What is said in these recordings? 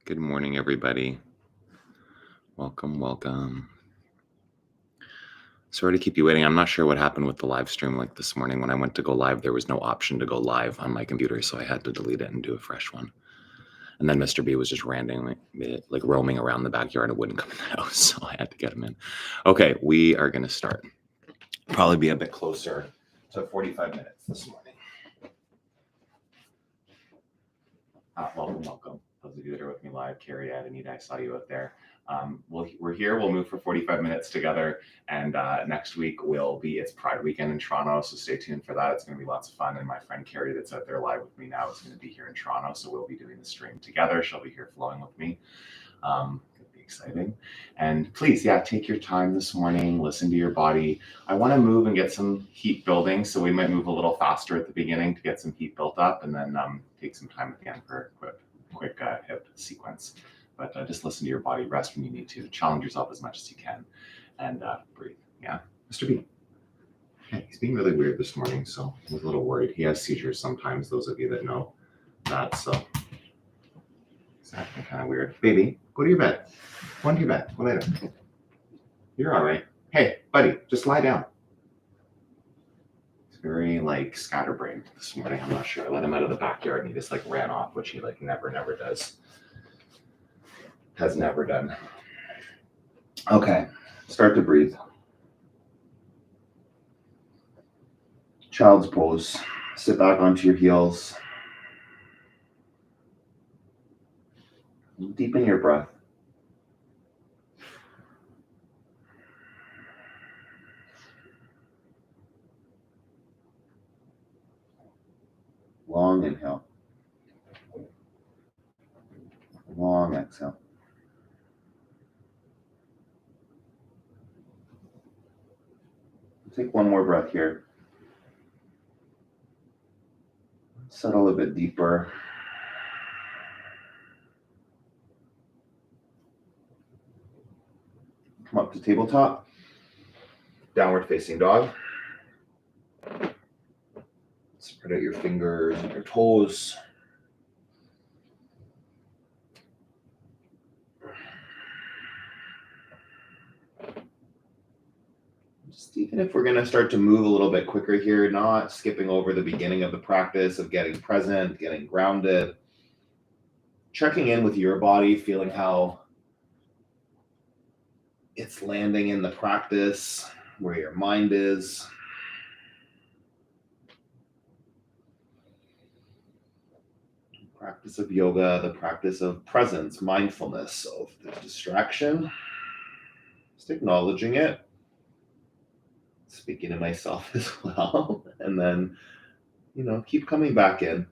Good morning, everybody. Welcome, welcome. Sorry to keep you waiting. I'm not sure what happened with the live stream. Like this morning when I went to go live, there was no option to go live on my computer, so I had to delete it and do a fresh one. And then Mr. B was just randomly like roaming around the backyard and wouldn't come in the house, so I had to get him in. Okay, we are going to start. Probably be a bit closer to 45 minutes this morning. Welcome. Those of you that are with me live, Carrie, Anita, I saw you out there. We're here. We'll move for 45 minutes together. And next week it's Pride Weekend in Toronto. So stay tuned for that. It's going to be lots of fun. And my friend Carrie that's out there live with me now is going to be here in Toronto. So we'll be doing the stream together. She'll be here flowing with me. It'll be exciting. And please, take your time this morning. Listen to your body. I want to move and get some heat building. So we might move a little faster at the beginning to get some heat built up and then take some time at the end for a quick hip sequence. But just listen to your body, rest when you need to, challenge yourself as much as you can, and breathe. Yeah, Mr. B. Okay, he's being really weird this morning, so I was a little worried. He has seizures sometimes, those of you that know that, so he's acting kind of weird. Baby, go to your bed. Go into your bed. Go later. You're all right. Hey, buddy, just lie down. He's very scatterbrained this morning. I'm not sure. I let him out of the backyard and he just ran off, which he never does. Has never done. Okay, start to breathe. Child's pose. Sit back onto your heels. Deepen your breath. Long inhale. Long exhale. Take one more breath here. Settle a bit deeper. Come up to tabletop. Downward facing dog. Spread out your fingers and your toes. Even if we're going to start to move a little bit quicker here, not skipping over the beginning of the practice of getting present, getting grounded, checking in with your body, feeling how it's landing in the practice, where your mind is. The practice of yoga, the practice of presence, mindfulness, of the distraction, just acknowledging it. Speaking to myself as well, and then, keep coming back in.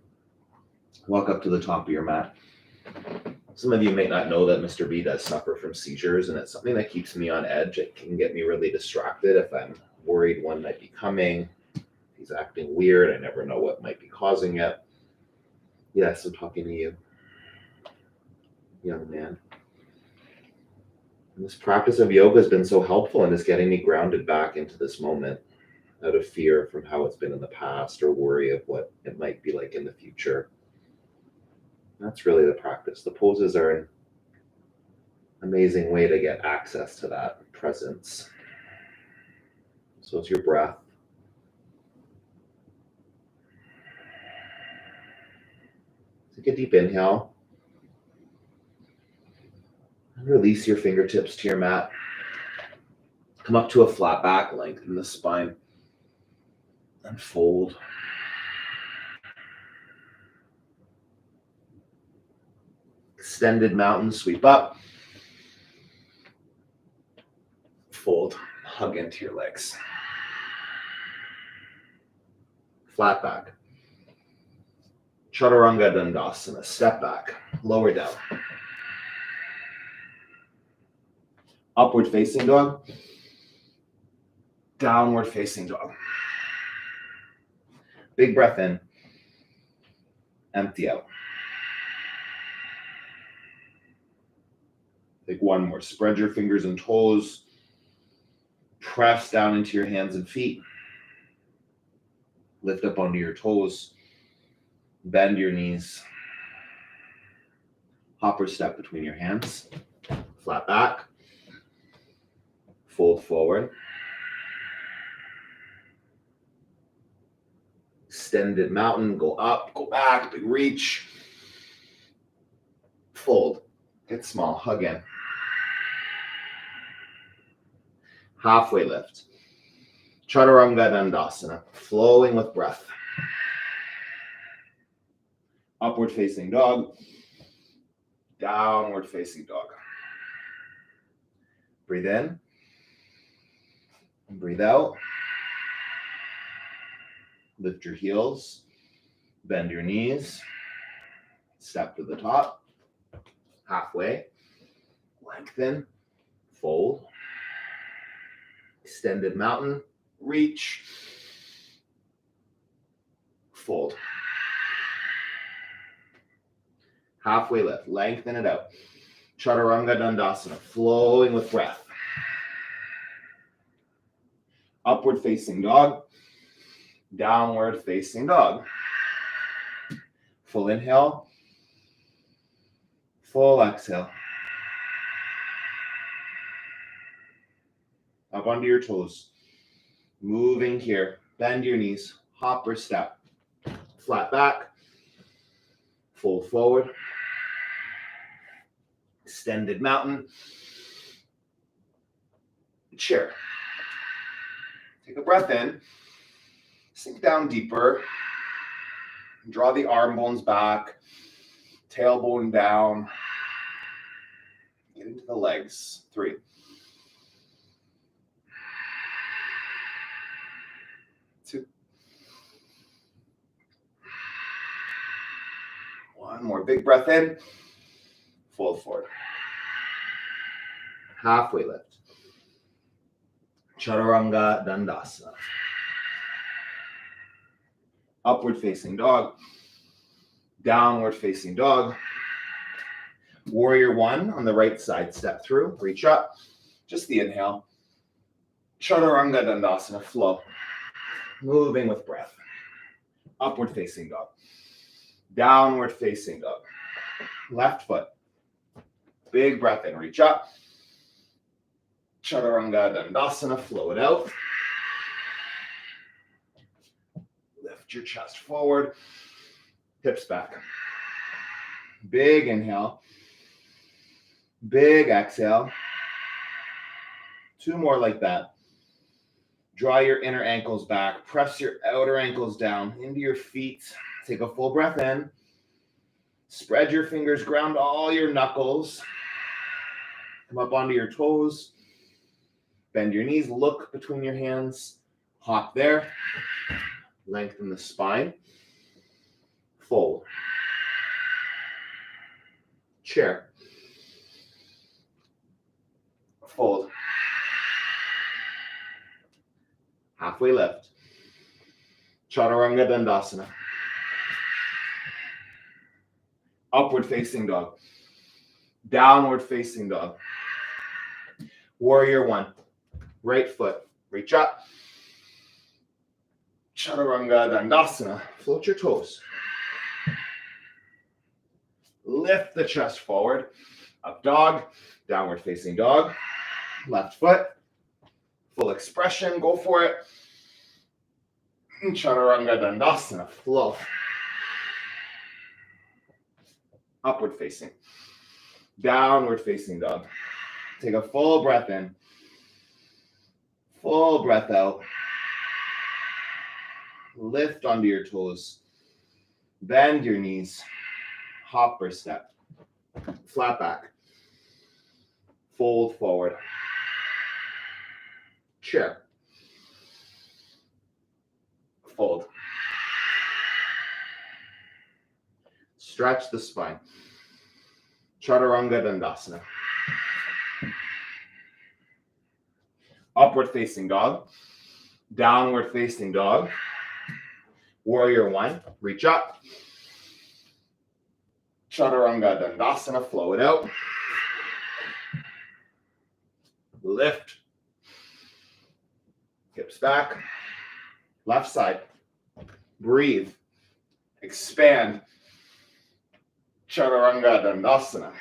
Walk up to the top of your mat. Some of you may not know that Mr. B does suffer from seizures, and it's something that keeps me on edge. It can get me really distracted if I'm worried one might be coming. He's acting weird. I never know what might be causing it. Yes, I'm talking to you, young man. And this practice of yoga has been so helpful in just getting me grounded back into this moment out of fear from how it's been in the past or worry of what it might be like in the future. That's really the practice. The poses are an amazing way to get access to that presence. So it's your breath. Take a deep inhale. Release your fingertips to your mat. Come up to a flat back, lengthen the spine, and fold. Extended mountain sweep up. Fold, hug into your legs. Flat back. Chaturanga Dandasana, step back, lower down. Upward facing dog. Downward facing dog. Big breath in. Empty out. Take one more. Spread your fingers and toes. Press down into your hands and feet. Lift up onto your toes. Bend your knees. Hopper step between your hands. Flat back. Fold forward. Extended mountain. Go up, go back, big reach. Fold. Get small. Hug in. Halfway lift. Chaturanga Dandasana. Flowing with breath. Upward facing dog. Downward facing dog. Breathe in. And breathe out. Lift your heels. Bend your knees. Step to the top. Halfway. Lengthen. Fold. Extended mountain. Reach. Fold. Halfway lift. Lengthen it out. Chaturanga Dandasana. Flowing with breath. Upward facing dog. Downward facing dog. Full inhale. Full exhale. Up onto your toes. Moving here. Bend your knees. Hop or step. Flat back. Fold forward. Extended mountain. Chair. Take a breath in. Sink down deeper. Draw the arm bones back. Tailbone down. Get into the legs. 3. 2. 1 more big breath in. Fold forward. Halfway lift. Chaturanga Dandasana. Upward facing dog. Downward facing dog. Warrior 1 on the right side. Step through. Reach up. Just the inhale. Chaturanga Dandasana. Flow. Moving with breath. Upward facing dog. Downward facing dog. Left foot. Big breath in. Reach up. Chaturanga Dandasana. Flow it out. Lift your chest forward. Hips back. Big inhale. Big exhale. 2 more like that. Draw your inner ankles back. Press your outer ankles down into your feet. Take a full breath in. Spread your fingers. Ground all your knuckles. Come up onto your toes. Bend your knees. Look between your hands. Hop there. Lengthen the spine. Fold. Chair. Fold. Halfway lift. Chaturanga Dandasana. Upward facing dog. Downward facing dog. Warrior 1. Right foot. Reach up. Chaturanga Dandasana. Float your toes. Lift the chest forward. Up dog. Downward facing dog. Left foot. Full expression. Go for it. Chaturanga Dandasana. Flow. Upward facing. Downward facing dog. Take a full breath in. Full breath out. Lift onto your toes. Bend your knees. Hop or step. Flat back. Fold forward. Chair. Fold. Stretch the spine. Chaturanga Dandasana. Upward facing dog. Downward facing dog. Warrior 1. Reach up. Chaturanga Dandasana. Flow it out. Lift. Hips back. Left side. Breathe. Expand. Chaturanga Dandasana.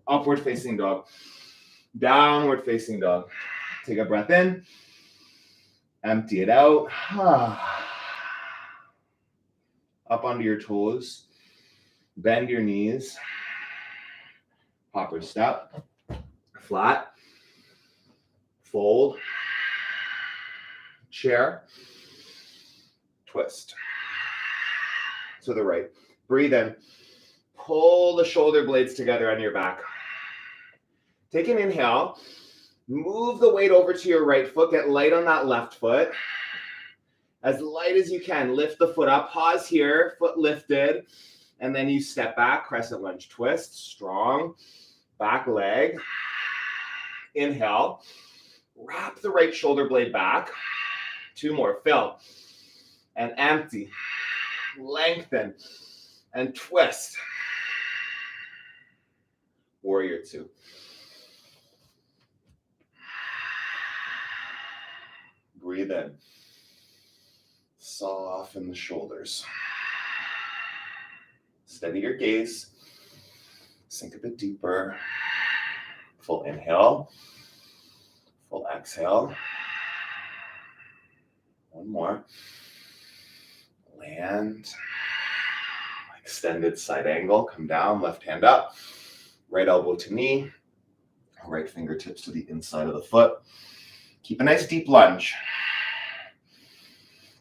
Upward facing dog. Downward facing dog. Take a breath in. Empty it out. Up onto your toes. Bend your knees. Hopper step. Flat. Fold. Chair. Twist. To the right. Breathe in. Pull the shoulder blades together on your back. Take an inhale. Move the weight over to your right foot. Get light on that left foot. As light as you can. Lift the foot up. Pause here. Foot lifted. And then you step back. Crescent lunge twist. Strong. Back leg. Inhale. Wrap the right shoulder blade back. 2 more. Fill. And empty. Lengthen. And twist. Warrior 2. Breathe in. Soften the shoulders. Steady your gaze. Sink a bit deeper. Full inhale. Full exhale. 1 more. Land. Extended side angle. Come down. Left hand up. Right elbow to knee. Right fingertips to the inside of the foot. Keep a nice deep lunge.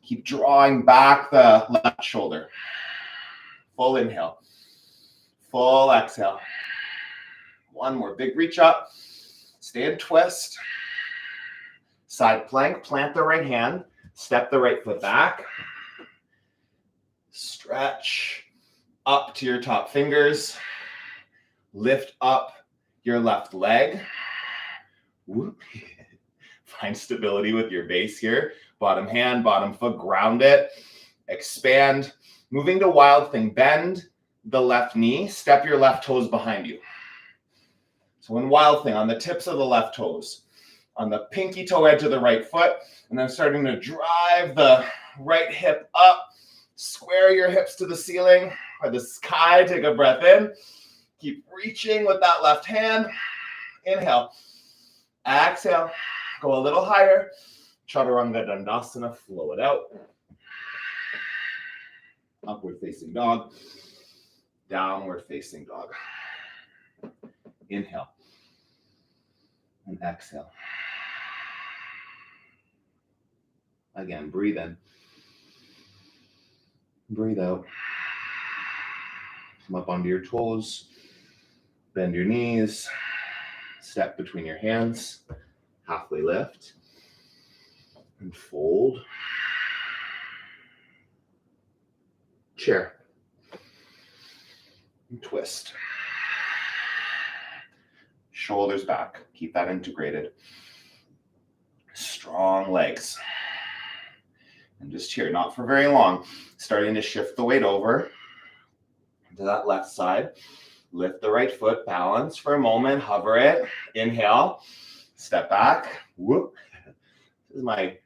Keep drawing back the left shoulder. Full inhale. Full exhale. 1 more. Big reach up. Stay in twist. Side plank. Plant the right hand. Step the right foot back. Stretch up to your top fingers. Lift up your left leg. Whoop. Find stability with your base here. Bottom hand, bottom foot, ground it. Expand. Moving to wild thing. Bend the left knee. Step your left toes behind you. So in wild thing, on the tips of the left toes, on the pinky toe edge of the right foot, and then starting to drive the right hip up. Square your hips to the ceiling or the sky. Take a breath in. Keep reaching with that left hand. Inhale. Exhale. Go a little higher. Chaturanga Dandasana. Flow it out. Upward facing dog. Downward facing dog. Inhale. And exhale. Again, breathe in. Breathe out. Come up onto your toes. Bend your knees. Step between your hands. Halfway lift. And fold. Chair. And twist. Shoulders back. Keep that integrated. Strong legs. And just here, not for very long. Starting to shift the weight over to that left side. Lift the right foot, balance for a moment, hover it. Inhale, step back. Whoop. This is my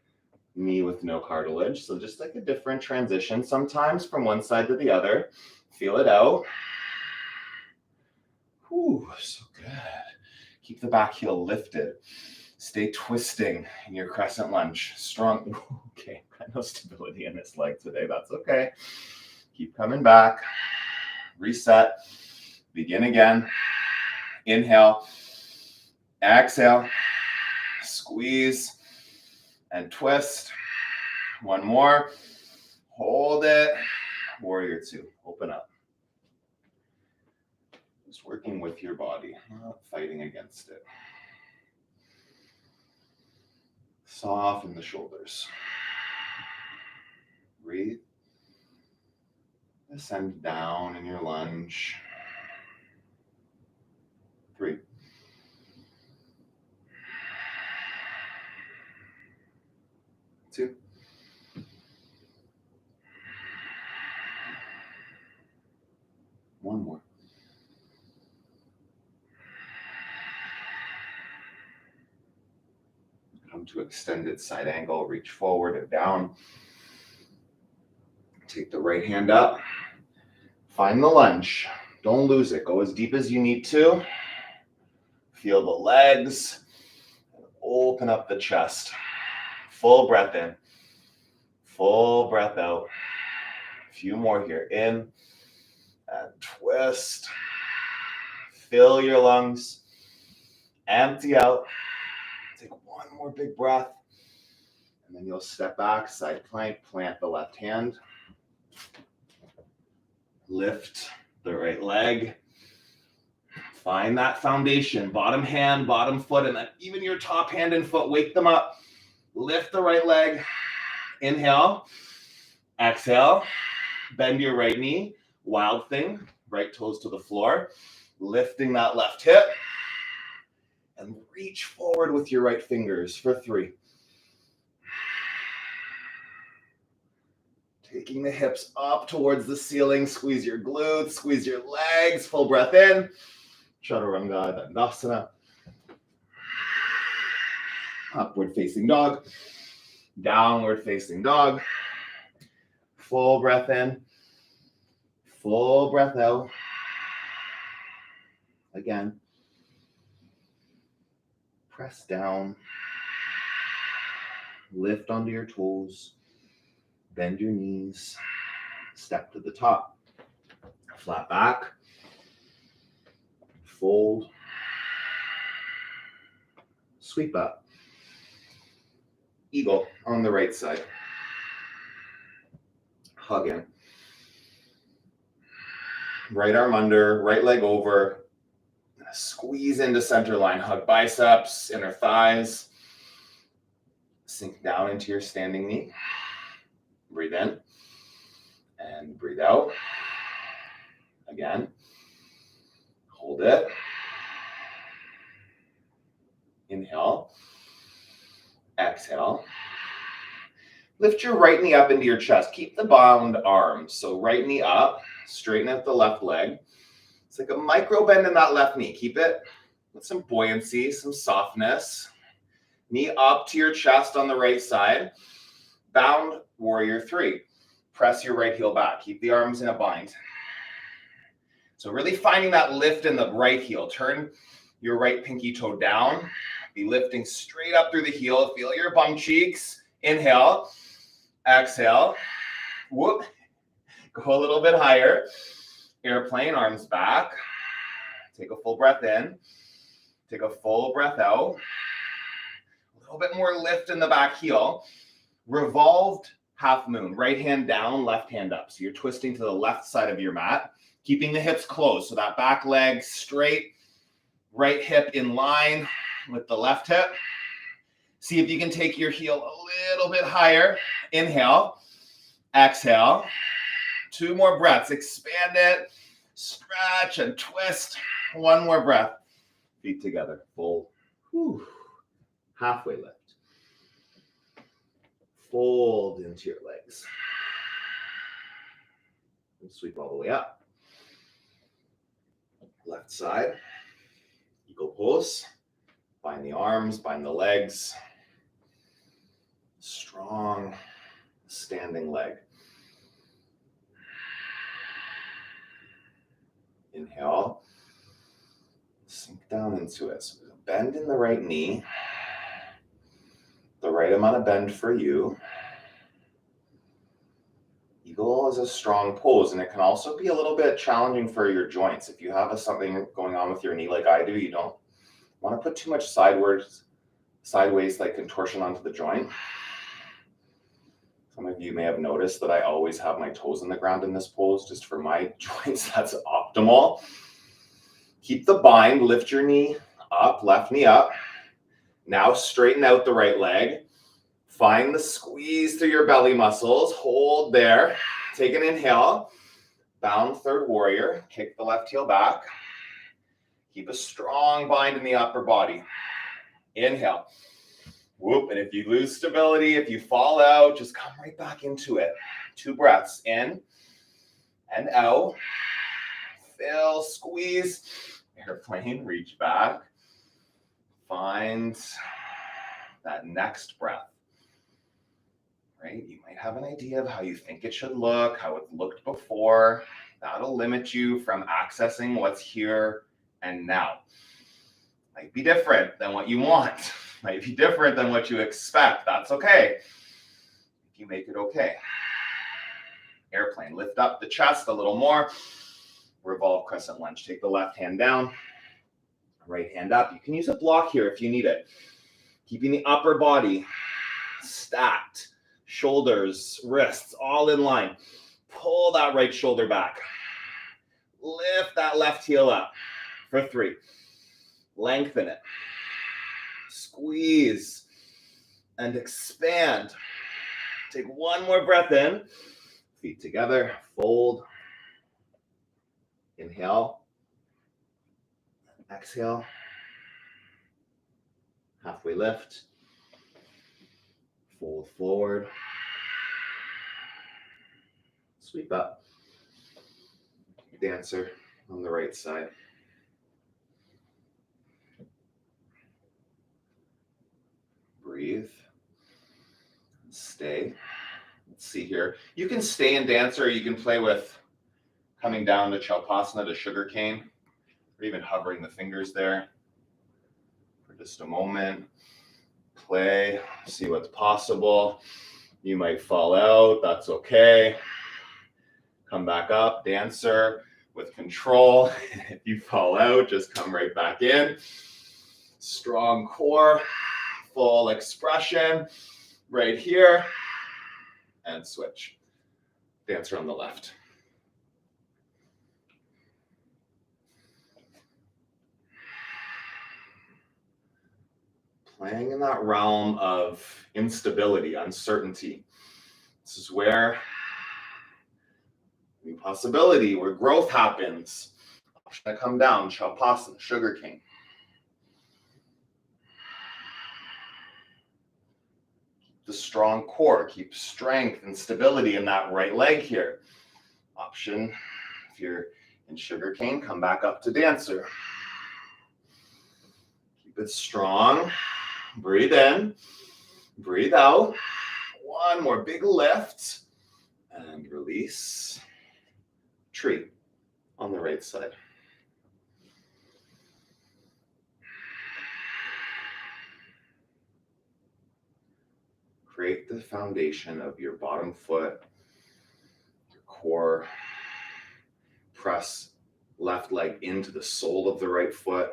knee with no cartilage. So just like a different transition sometimes from one side to the other. Feel it out. Whew, so good. Keep the back heel lifted. Stay twisting in your crescent lunge. Strong. Okay, got no stability in this leg today. That's okay. Keep coming back. Reset. Begin again. Inhale. Exhale. Squeeze. And twist. 1 more. Hold it. Warrior 2. Open up. Just working with your body, not fighting against it. Soften the shoulders. Breathe. Ascend down in your lunge. 3. 2. 1 more. Come to extended side angle, reach forward and down. Take the right hand up, Find the lunge. Don't lose it. Go as deep as you need to. Feel the legs. Open up the chest. Full breath in. Full breath out. A few more here. In and twist. Fill your lungs. Empty out. Take one more big breath. And then you'll step back, side plank, plant the left hand. Lift the right leg. Find that foundation, bottom hand, bottom foot, and then even your top hand and foot, wake them up. Lift the right leg. Inhale. Exhale. Bend your right knee. Wild thing. Right toes to the floor. Lifting that left hip. And reach forward with your right fingers for 3. Taking the hips up towards the ceiling. Squeeze your glutes. Squeeze your legs. Full breath in. Chaturanga Dandasana. Upward facing dog. Downward facing dog. Full breath in. Full breath out. Again. Press down. Lift onto your toes. Bend your knees. Step to the top. Flat back. Fold. Sweep up. Eagle on the right side. Hug in. Right arm under, right leg over. Squeeze into center line. Hug biceps, inner thighs. Sink down into your standing knee. Breathe in. And breathe out. Again. Hold it. Inhale. Exhale. Lift your right knee up into your chest. Keep the bound arms. So right knee up. Straighten out the left leg. It's like a micro bend in that left knee. Keep it with some buoyancy, some softness. Knee up to your chest on the right side. Bound warrior 3. Press your right heel back. Keep the arms in a bind. So really finding that lift in the right heel. Turn your right pinky toe down. Be lifting straight up through the heel. Feel your bum cheeks. Inhale. Exhale. Whoop. Go a little bit higher. Airplane, arms back. Take a full breath in. Take a full breath out. A little bit more lift in the back heel. Revolved half moon. Right hand down, left hand up. So you're twisting to the left side of your mat. Keeping the hips closed. So that back leg straight. Right hip in line with the left hip. See if you can take your heel a little bit higher. Inhale. Exhale. 2 more breaths. Expand it. Stretch and twist. 1 more breath. Feet together. Fold. Whew. Halfway lift. Fold into your legs. And sweep all the way up. Left side. Eagle pose. Bind the arms, bind the legs. Strong standing leg. Inhale. Sink down into it. So bend in the right knee. The right amount of bend for you. Eagle is a strong pose, and it can also be a little bit challenging for your joints. If you have something going on with your knee like I do, you don't want to put too much sideways like contortion onto the joint. Some of you may have noticed that I always have my toes in the ground in this pose. Just for my joints, that's optimal. Keep the bind, lift your knee up, left knee up. Now straighten out the right leg. Find the squeeze through your belly muscles. Hold there. Take an inhale. Bound third warrior. Kick the left heel back. Keep a strong bind in the upper body. Inhale. Whoop. And if you lose stability, if you fall out, just come right back into it. 2 breaths in and out. Fill, squeeze. Airplane, reach back. Find that next breath. Right? You might have an idea of how you think it should look, how it looked before. That'll limit you from accessing what's here and now. Might be different than what you want. Might be different than what you expect. That's okay. If you make it okay. Airplane, lift up the chest a little more. Revolve crescent lunge. Take the left hand down, right hand up. You can use a block here if you need it. Keeping the upper body stacked, shoulders, wrists, all in line. Pull that right shoulder back. Lift that left heel up for 3. Lengthen it. Squeeze and expand. Take one more breath in. Feet together, fold. Inhale. Exhale. Halfway lift. Fold forward. Sweep up. Dancer on the right side. Breathe. Stay. Let's see here. You can stay in dancer, or you can play with coming down to Chalpasana to sugar cane, or even hovering the fingers there for just a moment. Play, see what's possible. You might fall out, that's okay. Come back up, dancer with control. If you fall out, just come right back in. Strong core, full expression right here, and switch. Dancer on the left. Playing in that realm of instability, uncertainty. This is where new possibility, where growth happens. Option to come down, Chalpasana, sugar cane. Keep the strong core, keep strength and stability in that right leg here. Option, if you're in sugar cane, come back up to dancer. Keep it strong. Breathe in, breathe out. One more big lift and release. Tree on the right side. Create the foundation of your bottom foot, your core. Press left leg into the sole of the right foot.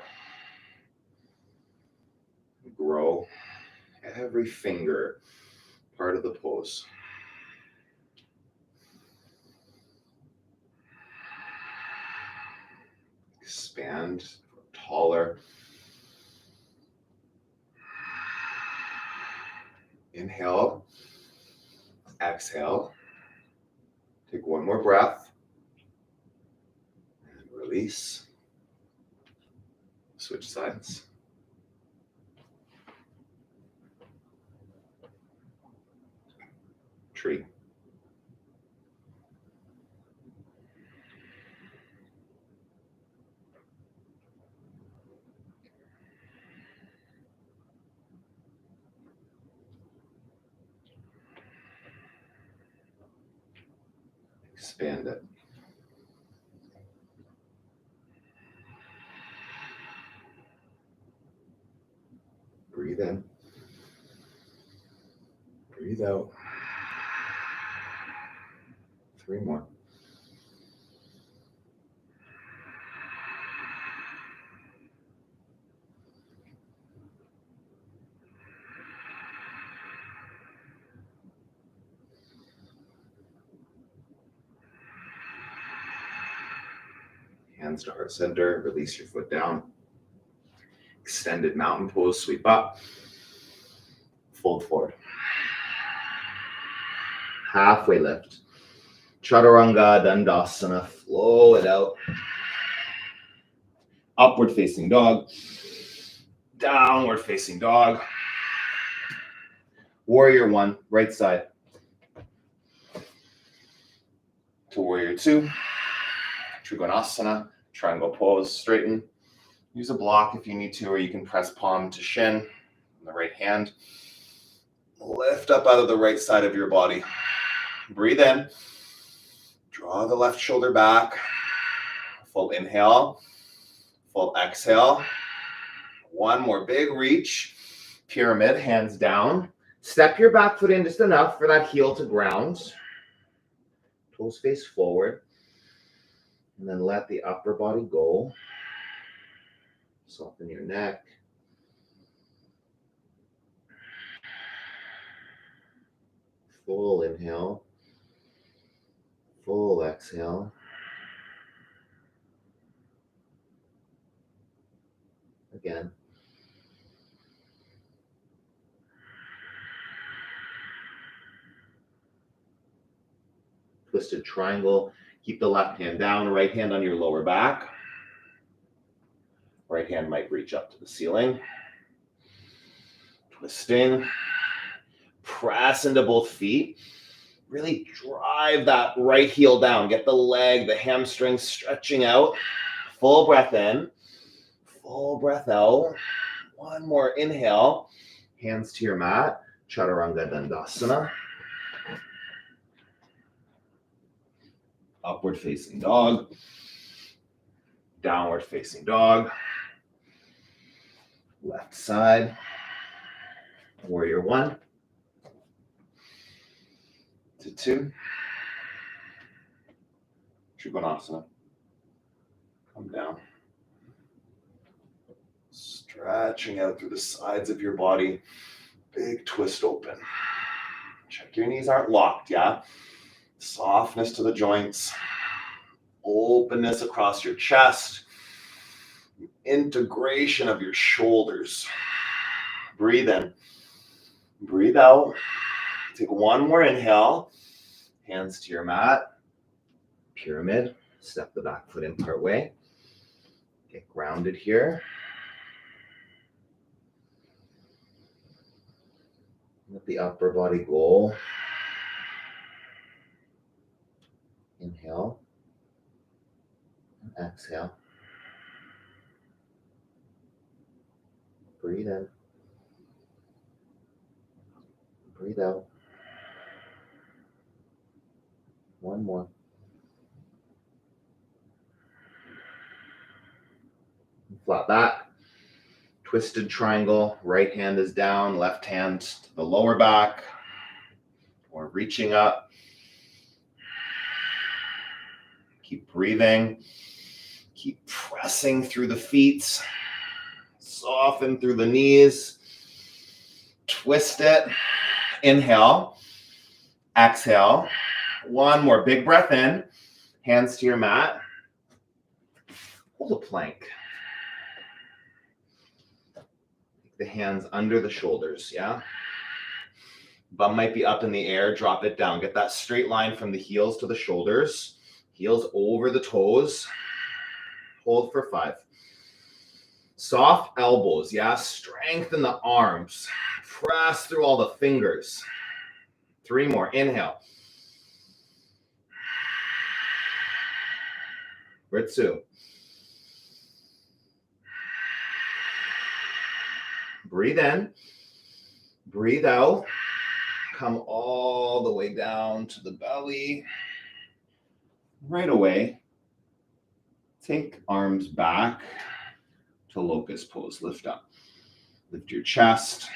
Grow every finger part of the pose. Expand, taller. Inhale, exhale. Take one more breath. And release. Switch sides. Tree. Expand it. Breathe in. Breathe out. 3 more. Hands to heart center, release your foot down. Extended mountain pose, sweep up. Fold forward. Halfway lift. Chaturanga Dandasana, flow it out. Upward facing dog. Downward facing dog. Warrior 1, right side. To warrior 2. Trikonasana, triangle pose, straighten. Use a block if you need to, or you can press palm to shin on the right hand. Lift up out of the right side of your body. Breathe in. Draw the left shoulder back. Full inhale. Full exhale. One more big reach. Pyramid, hands down. Step your back foot in just enough for that heel to ground. Toes face forward. And then let the upper body go. Soften your neck. Full inhale. Full exhale. Again. Twisted triangle. Keep the left hand down, right hand on your lower back. Right hand might reach up to the ceiling. Twisting. Press into both feet. Really drive that right heel down. Get the leg, the hamstring stretching out. Full breath in. Full breath out. One more inhale. Hands to your mat. Chaturanga Dandasana. Upward facing dog. Downward facing dog. Left side. Warrior 1 to 2. Trikonasana. Come down. Stretching out through the sides of your body. Big twist open. Check your knees aren't locked, yeah? Softness to the joints. Openness across your chest. Integration of your shoulders. Breathe in. Breathe out. Take one more inhale. Hands to your mat. Pyramid. Step the back foot in part way. Get grounded here. Let the upper body go. Inhale. Exhale. Breathe in. Breathe out. One more. Flat back. Twisted triangle. Right hand is down. Left hand to the lower back. Or reaching up. Keep breathing. Keep pressing through the feet. Soften through the knees. Twist it. Inhale. Exhale. One more big breath in. Hands to your mat. Hold a plank. Take the hands under the shoulders, yeah? Bum might be up in the air. Drop it down. Get that straight line from the heels to the shoulders. Heels over the toes. Hold for 5. Soft elbows, yeah? Strengthen the arms. Press through all the fingers. 3 more. Inhale. Ritsu. Breathe in. Breathe out. Come all the way down to the belly. Right away, take arms back to locust pose. Lift up. Lift your chest.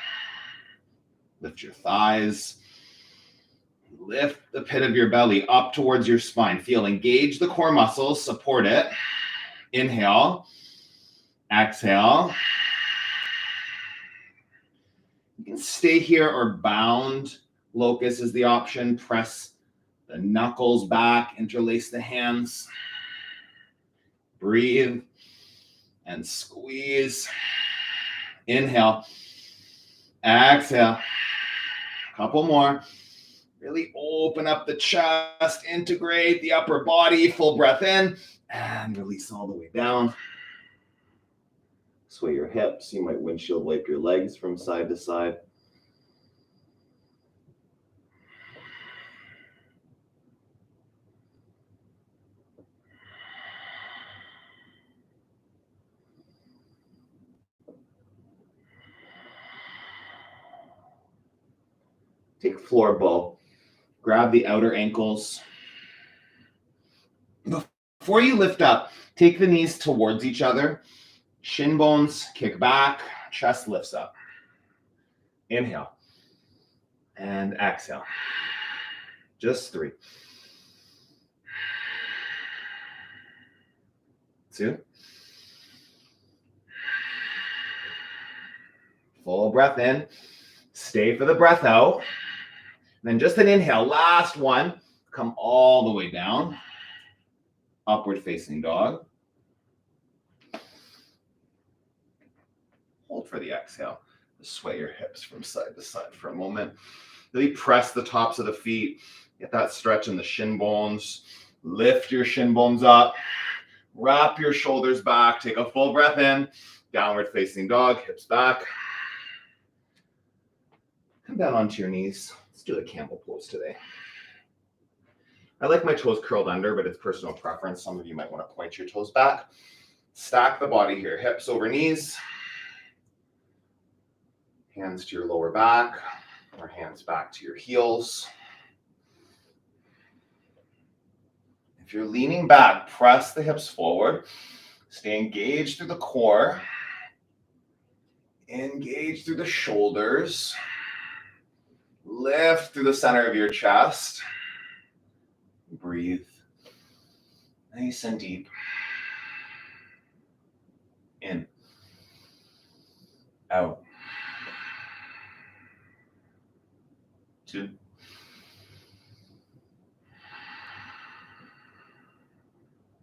Lift your thighs. Lift the pit of your belly up towards your spine. Feel, engage the core muscles. Support it. Inhale. Exhale. You can stay here or bound. Locust is the option. Press the knuckles back. Interlace the hands. Breathe and squeeze. Inhale. Exhale. Couple more. Really open up the chest. Integrate the upper body. Full breath in. And release all the way down. Sway your hips. You might windshield wipe your legs from side to side. Take floor bow. Grab the outer ankles. before you lift up, take the knees towards each other. Shin bones kick back, chest lifts up. Inhale. And exhale. Just 3. 2. Full breath in. Stay for the breath out. Then just an inhale. Last one. Come all the way down. Upward facing dog. Hold for the exhale. Just sway your hips from side to side for a moment. Really press the tops of the feet. Get that stretch in the shin bones. Lift your shin bones up. Wrap your shoulders back. Take a full breath in. Downward facing dog. Hips back. Come down onto your knees. Let's do the camel pose today. I like my toes curled under, but it's personal preference. Some of you might want to point your toes back. Stack the body here. Hips over knees. Hands to your lower back, or hands back to your heels. If you're leaning back, press the hips forward. Stay engaged through the core. Engage through the shoulders. Lift through the center of your chest. Breathe nice and deep. In. Out. 2.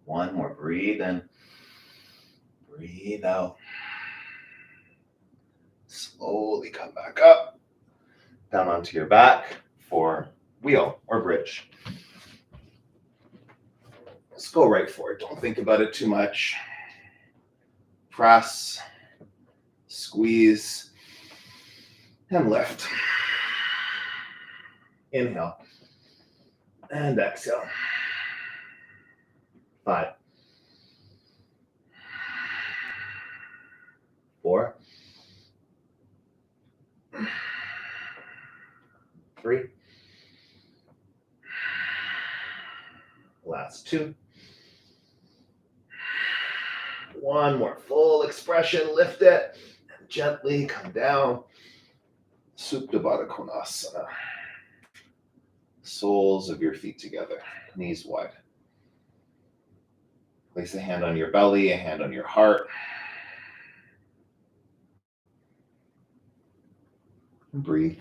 1 more. Breathe in. Breathe out. Slowly come back up. Down onto your back for wheel or bridge. Let's go right for it. Don't think about it too much. Press, squeeze, and lift. Inhale and exhale. 5, 4, 3, last 2. 1 more. Full expression. Lift it and gently come down. Supta Baddha Konasana. Soles of your feet together, knees wide. Place a hand on your belly, a hand on your heart. And breathe.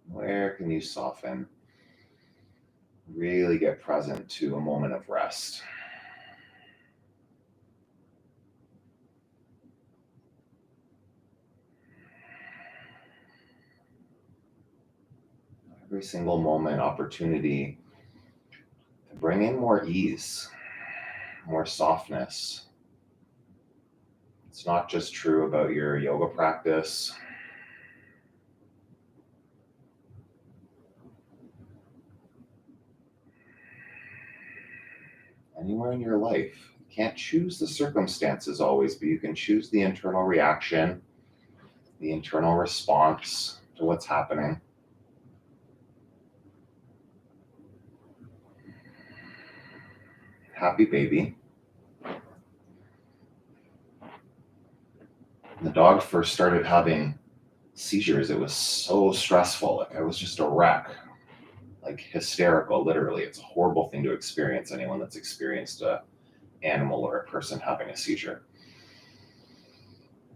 Where can you soften? Really get present to a moment of rest. Every single moment, opportunity to bring in more ease, more softness. It's not just true about your yoga practice. Anywhere in your life. You can't choose the circumstances always, but you can choose the internal reaction, the internal response to what's happening. Happy baby. When the dog first started having seizures, it was so stressful. Like I was just a wreck, like hysterical, literally. It's a horrible thing to experience, anyone that's experienced a animal or a person having a seizure.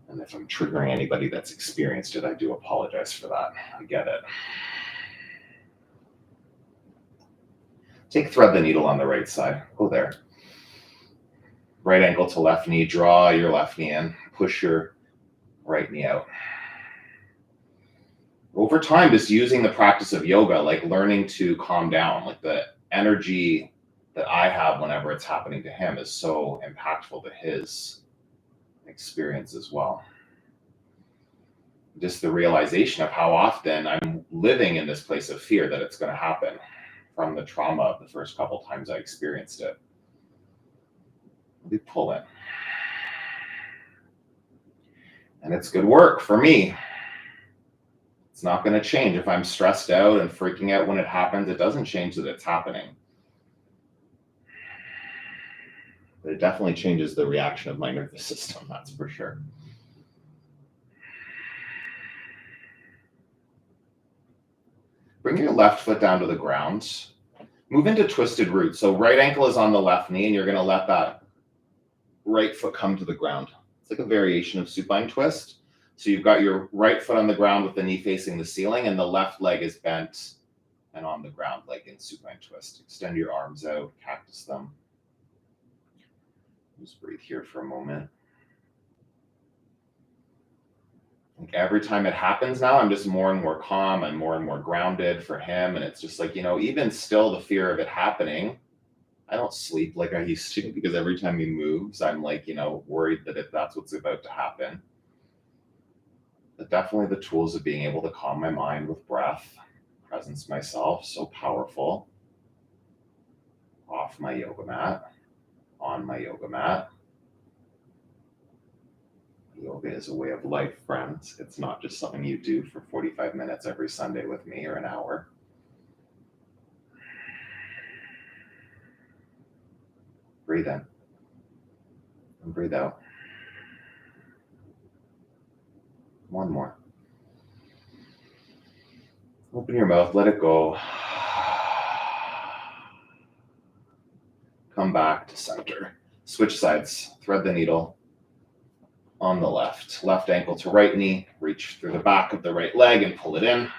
And if I'm triggering anybody that's experienced it, I do apologize for that. I get it. Thread the needle on the right side. Go there. Right ankle to left knee. Draw your left knee in. Push your right knee out. Over time, just using the practice of yoga, like learning to calm down, like the energy that I have whenever it's happening to him is so impactful to his experience as well. Just the realization of how often I'm living in this place of fear that it's going to happen from the trauma of the first couple times I experienced it. We pull in. And it's good work for me. It's not going to change. If I'm stressed out and freaking out when it happens, it doesn't change that it's happening. But it definitely changes the reaction of my nervous system, that's for sure. Bring your left foot down to the ground. Move into twisted root. So right ankle is on the left knee, and you're going to let that right foot come to the ground. It's like a variation of supine twist. So you've got your right foot on the ground with the knee facing the ceiling, and the left leg is bent and on the ground like in supine twist. Extend your arms out, cactus them. Just breathe here for a moment. Like every time it happens now, I'm just more and more calm. I'm more and more grounded for him. And it's just like, you know, even still the fear of it happening, I don't sleep like I used to, because every time he moves, I'm like, you know, worried that if that's what's about to happen. But definitely the tools of being able to calm my mind with breath, presence myself, so powerful. Off my yoga mat, on my yoga mat. Yoga is a way of life, friends. It's not just something you do for 45 minutes every Sunday with me or an hour. Breathe in and breathe out. One more. Open your mouth, let it go. Come back to center. Switch sides, thread the needle. On the left ankle to right knee, reach through the back of the right leg and pull it in.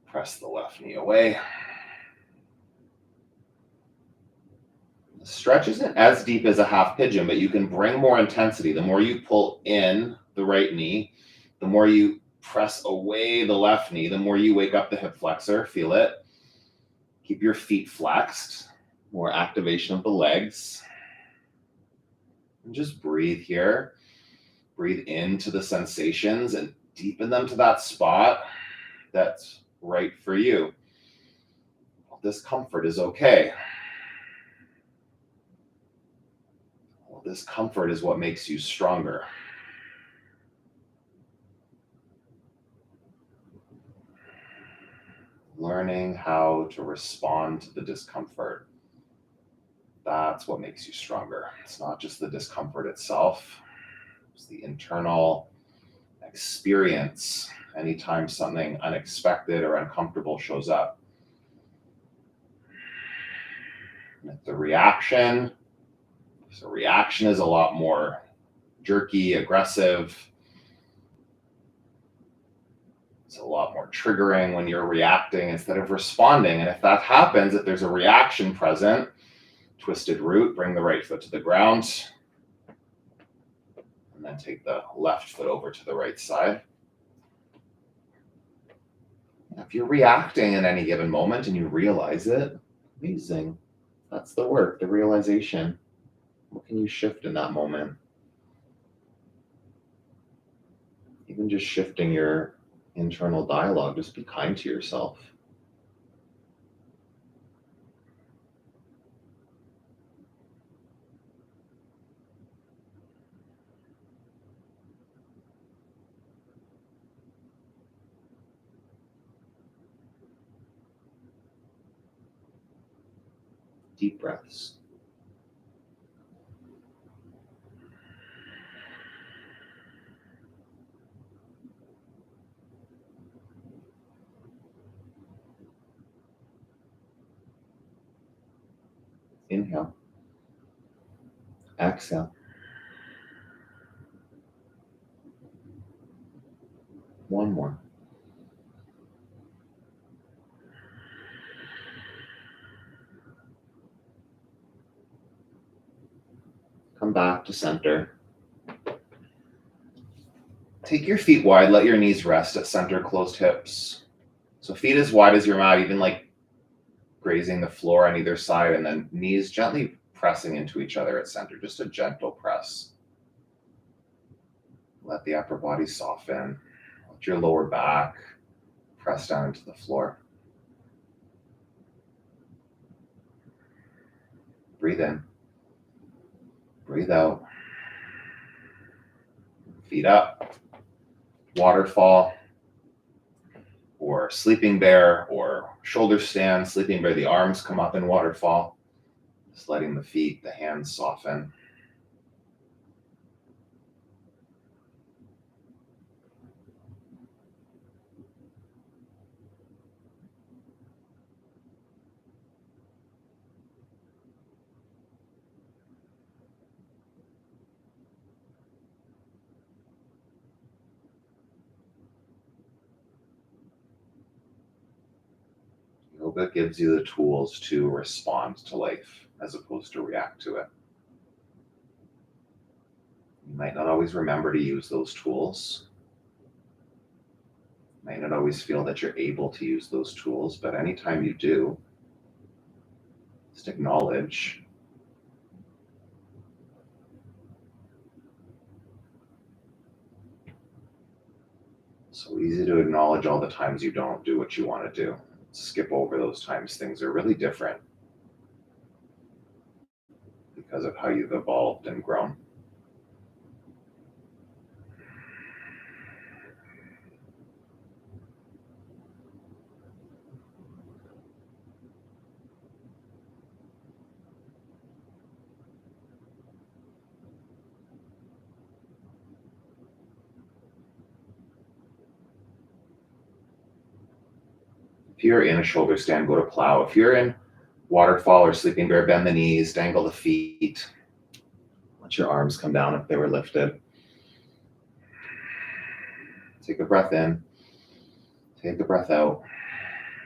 Press the left knee away. The stretch isn't as deep as a half pigeon, but you can bring more intensity. The more you pull in the right knee, the more you press away the left knee, the more you wake up the hip flexor, feel it. Keep your feet flexed, more activation of the legs. And just breathe here. Breathe into the sensations and deepen them to that spot that's right for you. Discomfort is okay. Discomfort is what makes you stronger. Learning how to respond to the discomfort. That's what makes you stronger. It's not just the discomfort itself. It's the internal experience anytime something unexpected or uncomfortable shows up. And if the reaction is a lot more jerky, aggressive. It's a lot more triggering when you're reacting instead of responding. And if that happens, if there's a reaction present, twisted root, bring the right foot to the ground. And then take the left foot over to the right side. If you're reacting in any given moment and you realize it, amazing. That's the work, the realization. What can you shift in that moment? Even just shifting your internal dialogue, just be kind to yourself. Deep breaths. Inhale. Exhale. One more. Come back to center. Take your feet wide, let your knees rest at center, closed hips. So feet as wide as your mat, even like grazing the floor on either side, and then knees gently pressing into each other at center, just a gentle press. Let the upper body soften. Let your lower back press down into the floor. Breathe in. Breathe out. feet up, waterfall, or sleeping bear, or shoulder stand. Sleeping bear, the arms come up in waterfall, just letting the feet, the hands soften. Yoga gives you the tools to respond to life as opposed to react to it. You might not always remember to use those tools. You might not always feel that you're able to use those tools, but anytime you do, just acknowledge. So easy to acknowledge all the times you don't do what you want to do. Skip over those times things are really different because of how you've evolved and grown. If you're in a shoulder stand, go to plow. If you're in waterfall or sleeping bear, bend the knees, dangle the feet. Let your arms come down if they were lifted. Take a breath in. Take a breath out.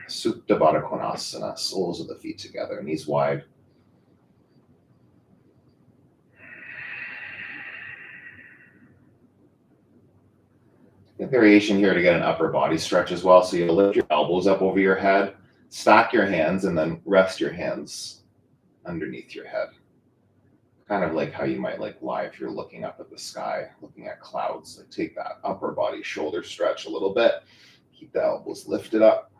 Supta Baddha Konasana, soles of the feet together, knees wide. A variation here to get an upper body stretch as well. So you'll lift your elbows up over your head, stack your hands, and then rest your hands underneath your head. Kind of like how you might lie if you're looking up at the sky, looking at clouds. Take that upper body shoulder stretch a little bit. Keep the elbows lifted up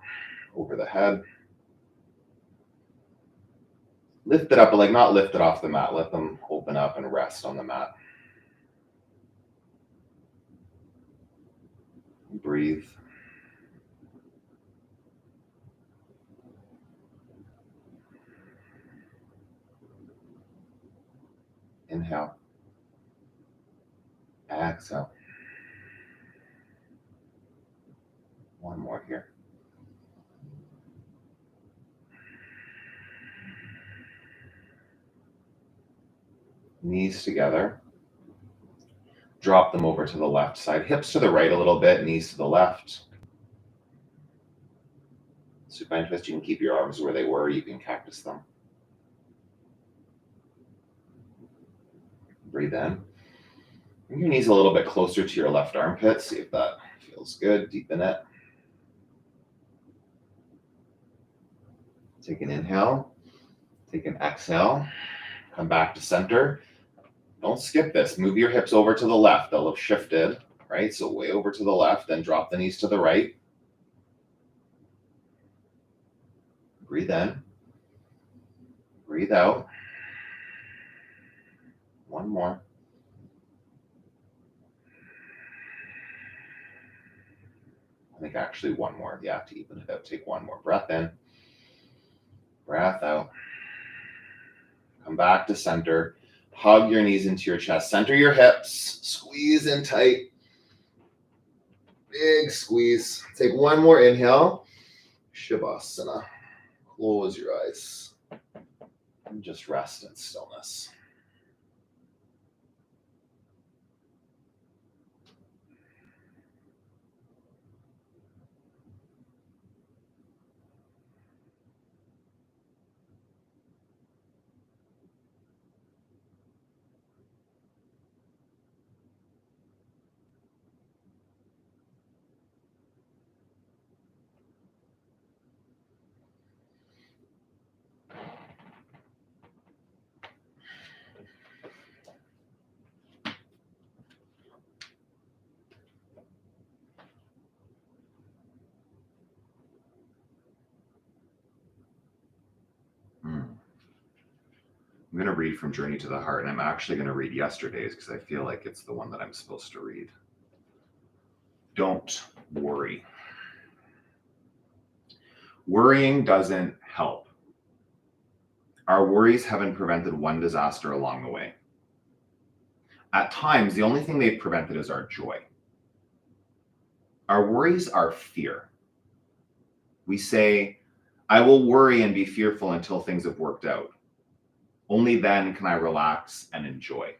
over the head. Lift it up, but not lift it off the mat. Let them open up and rest on the mat. Breathe. Inhale. Exhale. One more here. Knees together. Drop them over to the left side. Hips to the right a little bit, knees to the left. Supine twist, you can keep your arms where they were. You can cactus them. Breathe in. Bring your knees a little bit closer to your left armpit. See if that feels good. Deepen it. Take an inhale. Take an exhale. Come back to center. Don't skip this. Move your hips over to the left. They'll have shifted, right? So way over to the left, then drop the knees to the right. Breathe in. Breathe out. One more. I think actually one more. Yeah, to even it out. Take one more breath in. Breath out. Come back to center. Hug your knees into your chest. Center your hips. Squeeze in tight. Big squeeze. Take one more inhale. Shavasana. Close your eyes. And just rest in stillness. I'm going to read from Journey to the Heart, and I'm actually going to read yesterday's because I feel like it's the one that I'm supposed to read. Don't worry. Worrying doesn't help. Our worries haven't prevented one disaster along the way. At times, the only thing they've prevented is our joy. Our worries are fear. We say, I will worry and be fearful until things have worked out. Only then can I relax and enjoy.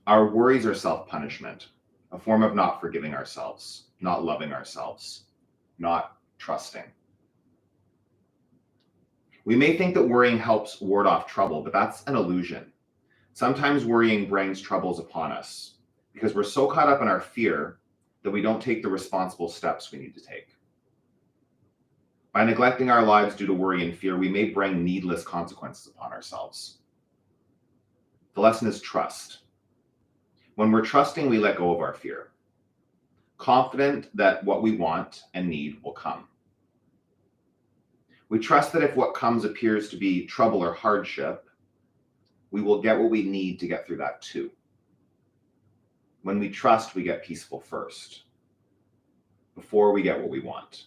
Our worries are self-punishment, a form of not forgiving ourselves, not loving ourselves, not trusting. We may think that worrying helps ward off trouble, but that's an illusion. Sometimes worrying brings troubles upon us because we're so caught up in our fear that we don't take the responsible steps we need to take. By neglecting our lives due to worry and fear, we may bring needless consequences upon ourselves. The lesson is trust. When we're trusting, we let go of our fear, confident that what we want and need will come. We trust that if what comes appears to be trouble or hardship, we will get what we need to get through that too. When we trust, we get peaceful first, before we get what we want,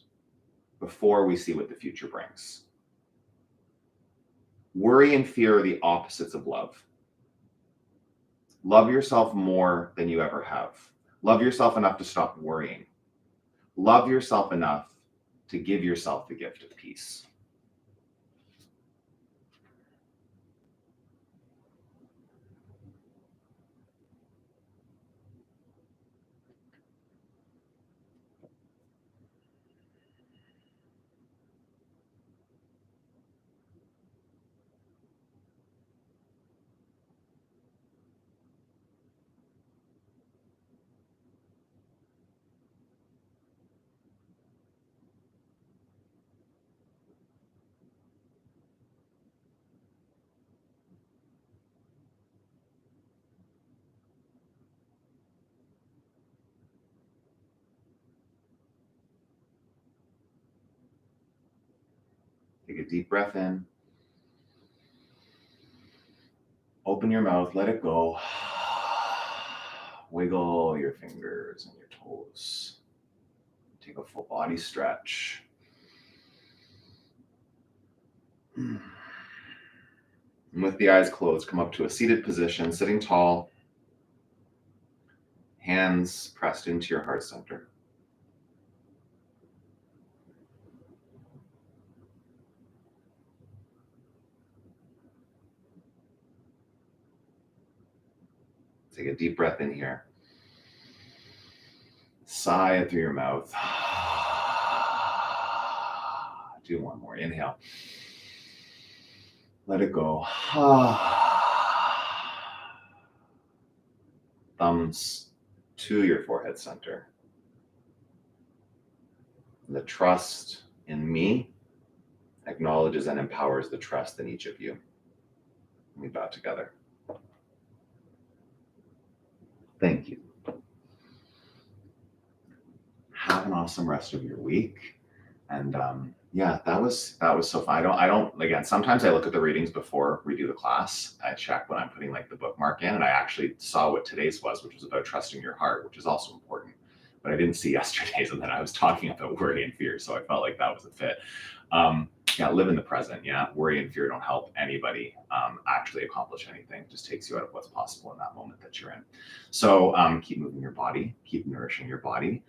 before we see what the future brings. Worry and fear are the opposites of love. Love yourself more than you ever have. Love yourself enough to stop worrying. Love yourself enough to give yourself the gift of peace. Take a deep breath in. Open your mouth, let it go. Wiggle your fingers and your toes. Take a full body stretch. And with the eyes closed, come up to a seated position, sitting tall, hands pressed into your heart center. Take a deep breath in here. Sigh it through your mouth. Do one more. Inhale. Let it go. Thumbs to your forehead center. The trust in me acknowledges and empowers the trust in each of you. We bow together. Thank you. Have an awesome rest of your week. And yeah, that was so fun. I don't again, sometimes I look at the readings before we do the class. I check when I'm putting like the bookmark in, and I actually saw what today's was, which was about trusting your heart, which is also important. But I didn't see yesterday's, and then I was talking about worry and fear. So I felt like that was a fit. Yeah, live in the present. Yeah, worry and fear don't help anybody actually accomplish anything. It just takes you out of what's possible in that moment that you're in. So keep moving your body, keep nourishing your body,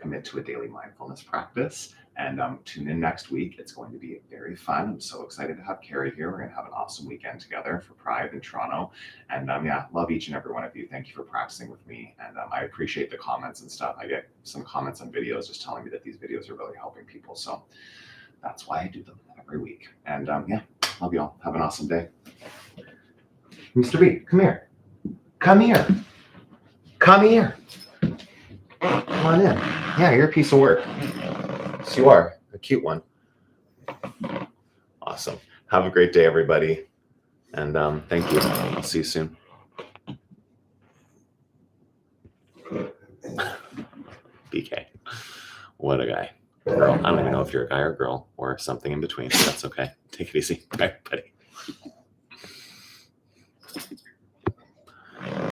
commit to a daily mindfulness practice, and tune in next week. It's going to be very fun. I'm so excited to have Carrie here. We're going to have an awesome weekend together for Pride in Toronto. And yeah, love each and every one of you. Thank you for practicing with me. And I appreciate the comments and stuff. I get some comments on videos just telling me that these videos are really helping people. So that's why I do them every week. And yeah, love you all. Have an awesome day. Mr. B, come here. Come here. Come here. Come on in. Yeah, you're a piece of work. Yes, you are. A cute one. Awesome. Have a great day, everybody. And thank you. I'll see you soon. BK. What a guy. Girl. I don't even know if you're a guy or girl or or something in between. That's okay. Take it easy. Bye, buddy.